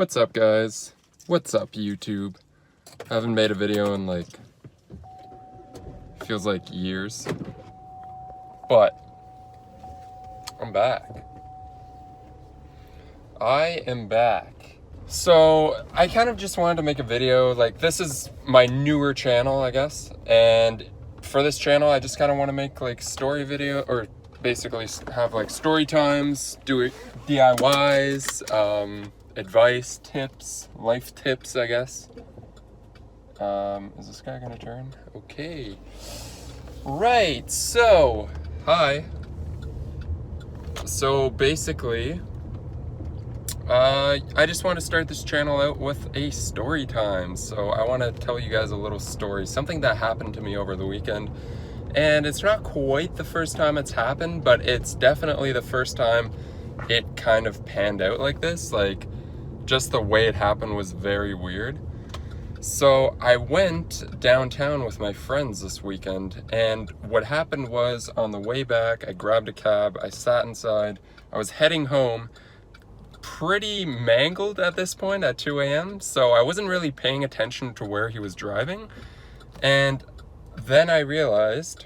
What's up, guys? What's up, YouTube? Haven't made a video in like, feels like years. But I'm back. I am back. So I kind of just wanted to make a video. Like, this is my newer channel, I guess. And for this channel, I just kind of want to make like story video, or basically have like story times, do it DIYs, advice, tips, life tips, I guess. Is this guy gonna turn? Okay. Right, so, hi. So basically, I just want to start this channel out with a story time. So I want to tell you guys a little story, something that happened to me over the weekend. And it's not quite the first time it's happened, but it's definitely the first time it kind of panned out like this. Like, just the way it happened was very weird. So I went downtown with my friends this weekend, and what happened was, on the way back, I grabbed a cab, I sat inside, I was heading home, pretty mangled at this point at 2 a.m. So I wasn't really paying attention to where he was driving. And then I realized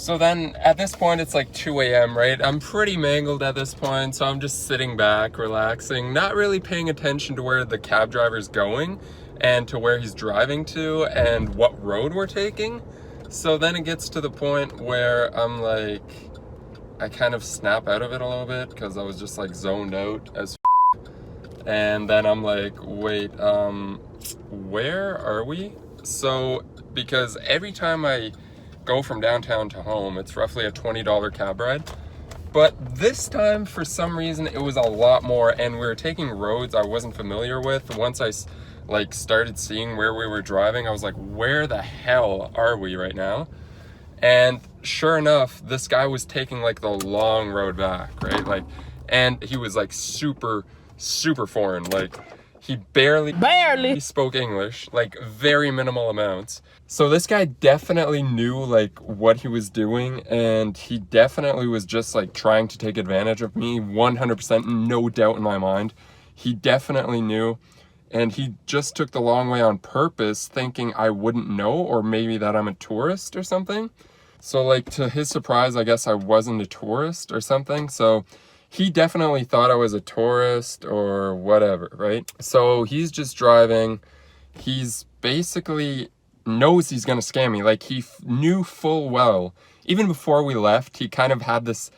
at this point, it's like 2 a.m., right? I'm pretty mangled at this point, so I'm just sitting back, relaxing, not really paying attention to where the cab driver's going and to where he's driving to and what road we're taking. So then it gets to the point where I'm like, I kind of snap out of it a little bit because I was just like zoned out as and then I'm like, wait, where are we? So, because every time I go from downtown to home, it's roughly a $20 cab ride. But this time, for some reason, it was a lot more, and we were taking roads I wasn't familiar with. Once I like started seeing where we were driving, I was like, where the hell are we right now? And sure enough, this guy was taking like the long road back, right? Like, and he was like super foreign. Like, he barely spoke English, like very minimal amounts. So this guy definitely knew like what he was doing, and he definitely was just like trying to take advantage of me. 100%, no doubt in my mind. He definitely knew, and he just took the long way on purpose, thinking I wouldn't know, or maybe that I'm a tourist or something. So like, to his surprise, I guess I wasn't a tourist or something. So he definitely thought I was a tourist or whatever, right? So he's just driving. He's basically knows he's gonna scam me. Like, he knew full well, even before we left, he kind of had this,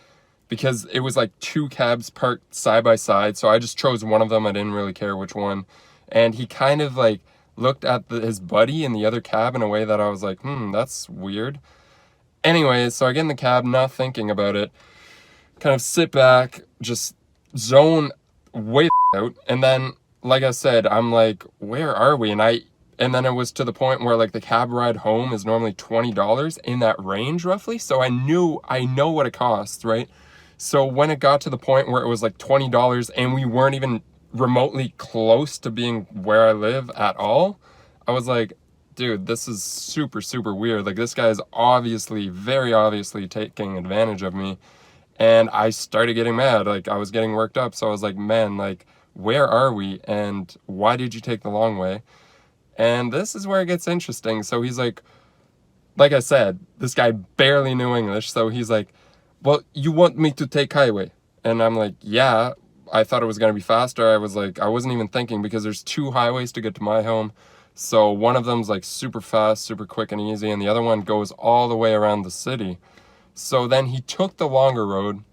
because it was like two cabs parked side by side. So I just chose one of them. I didn't really care which one. And he kind of like looked at his buddy in the other cab in a way that I was like, that's weird. Anyways, so I get in the cab, not thinking about it, kind of sit back, just zone way out. And then, like I said, I'm like, where are we? And then it was to the point where like the cab ride home is normally $20, in that range roughly. So I know what it costs, right? So when it got to the point where it was like $20 and we weren't even remotely close to being where I live at all, I was like, dude, this is super weird. Like, this guy is very obviously taking advantage of me. And I started getting mad. Like, I was getting worked up. So I was like, man, like, where are we? And why did you take the long way? And this is where it gets interesting. So he's like I said, this guy barely knew English. So he's like, well, you want me to take highway? And I'm like, yeah, I thought it was going to be faster. I was like, I wasn't even thinking, because there's two highways to get to my home. So one of them's like super fast, super quick and easy, and the other one goes all the way around the city. So then he took the longer road.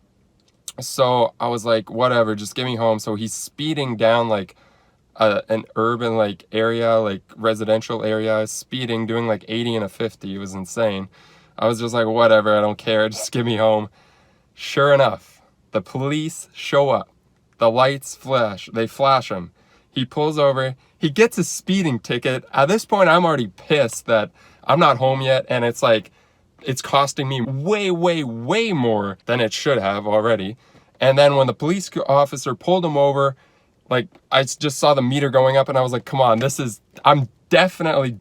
So I was like, whatever, just get me home. So he's speeding down like an urban like area, like residential area, speeding, doing like 80 and a 50. It was insane. I was just like, whatever, I don't care, just get me home. Sure enough, the police show up. The lights flash. They flash him. He pulls over. He gets a speeding ticket. At this point, I'm already pissed that I'm not home yet, and it's like, it's costing me way more than it should have already. And then when the police officer pulled him over, like, I just saw the meter going up, and I was like, come on, I'm definitely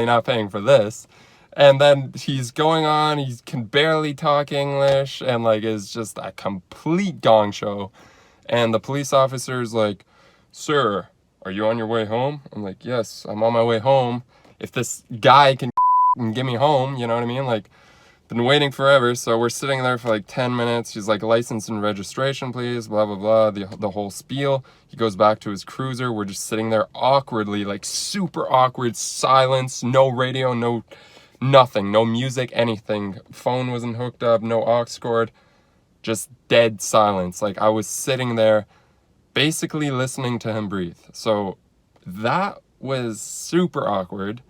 not paying for this. And then he's going on, he can barely talk English, and like is just a complete gong show. And the police officer's like, "Sir, are you on your way home?" I'm like, "Yes, I'm on my way home. If this guy can get me home," you know what I mean? Like, been waiting forever. So we're sitting there for like 10 minutes. He's like, "License and registration, please," blah, blah, blah, the whole spiel. He goes back to his cruiser. We're just sitting there awkwardly, like super awkward, silence, no radio, no nothing, no music, anything. Phone wasn't hooked up, no aux cord, just dead silence. Like, I was sitting there basically listening to him breathe. So that was super awkward.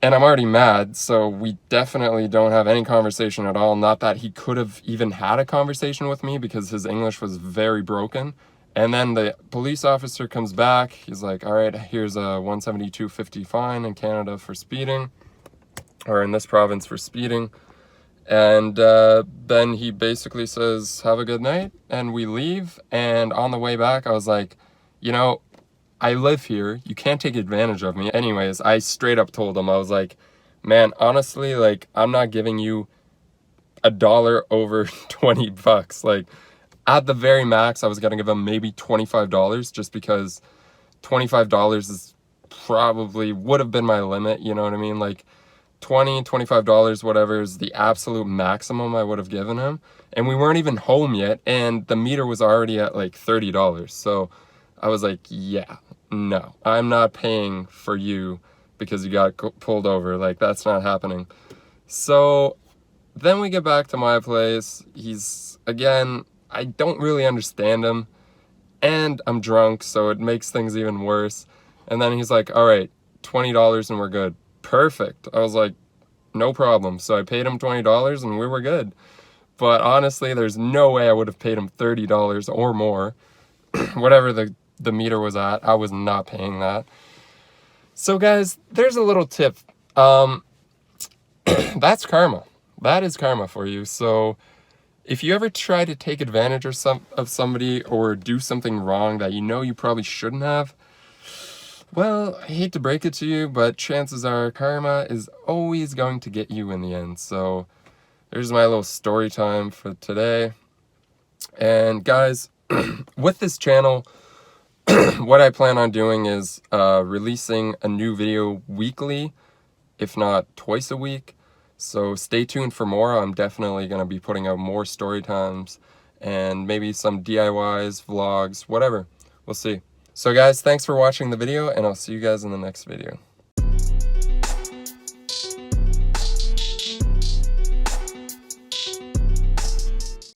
And I'm already mad, so we definitely don't have any conversation at all. Not that he could have even had a conversation with me because his English was very broken. And then the police officer comes back. He's like, "All right, here's a 172.50 fine in Canada for speeding, or in this province for speeding." And then he basically says, "Have a good night," and we leave. And on the way back, I was like, you know, I live here. You can't take advantage of me. Anyways, I straight up told him, I was like, "Man, honestly, like, I'm not giving you $1 over 20 bucks. Like, at the very max, I was gonna give him maybe $25 just because $25 is probably would have been my limit, you know what I mean? Like, $25, whatever is the absolute maximum I would have given him. And we weren't even home yet, and the meter was already at like $30. So I was like, yeah, no, I'm not paying for you because you got pulled over. Like, that's not happening. So then we get back to my place. He's, again, I don't really understand him, and I'm drunk, so it makes things even worse. And then he's like, "All right, $20 and we're good." Perfect. I was like, no problem. So I paid him $20 and we were good. But honestly, there's no way I would have paid him $30 or more. Whatever the meter was at, I was not paying that. So guys, there's a little tip. That's karma. That is karma for you. So if you ever try to take advantage of somebody or do something wrong that you know you probably shouldn't have, well, I hate to break it to you, but chances are karma is always going to get you in the end. So there's my little story time for today. And guys, with this channel, what I plan on doing is releasing a new video weekly, if not twice a week. So stay tuned for more. I'm definitely going to be putting out more story times and maybe some DIYs, vlogs, whatever. We'll see. So guys, thanks for watching the video, and I'll see you guys in the next video.